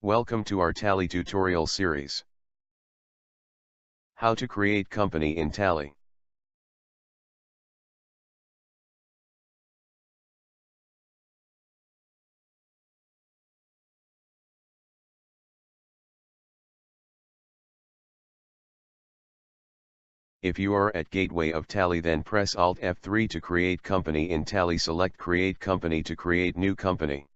Welcome to our Tally tutorial series. How to create company in Tally. If you are at Gateway of Tally, then press Alt F3 to create company in Tally. Select Create Company to create new company.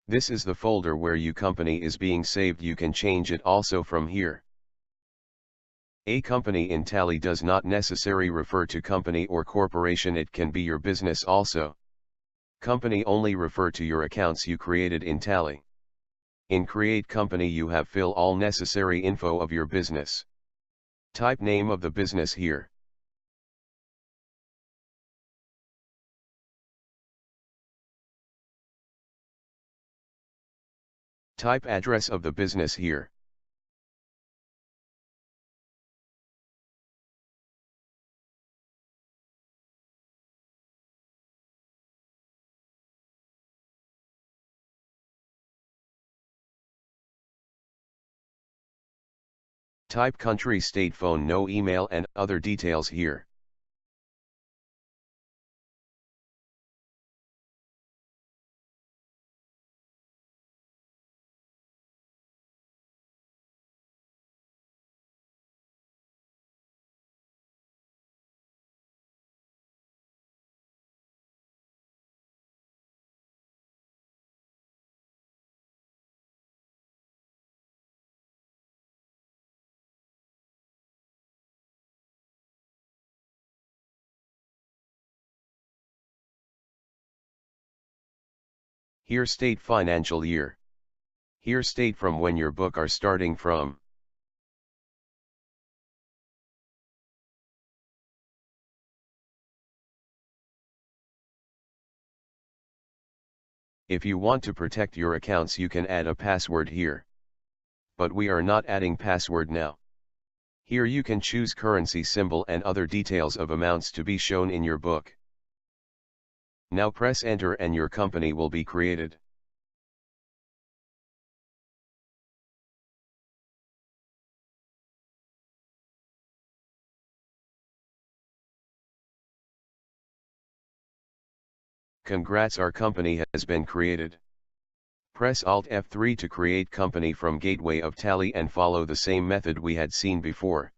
This is the folder where your company is being saved. You can change it also from here. A company in Tally does not necessarily refer to company or corporation. It can be your business also. Company only refer to your accounts you created in Tally. In Create Company you have fill all necessary info of your business. Type name of the business here. Type address of the business here. Type country, state, phone, no email and other details here. Here state financial year. Here state from when your book are starting from. If you want to protect your accounts, you can add a password here. But we are not adding password now. Here you can choose currency symbol and other details of amounts to be shown in your book. Now press enter and your company will be created. Congrats, our company has been created. Press Alt F3 to create company from Gateway of Tally and follow the same method we had seen before.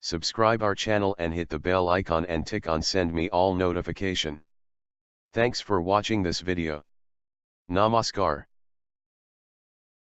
Subscribe our channel and hit the bell icon and tick on send me all notification. Thanks for watching this video. Namaskar.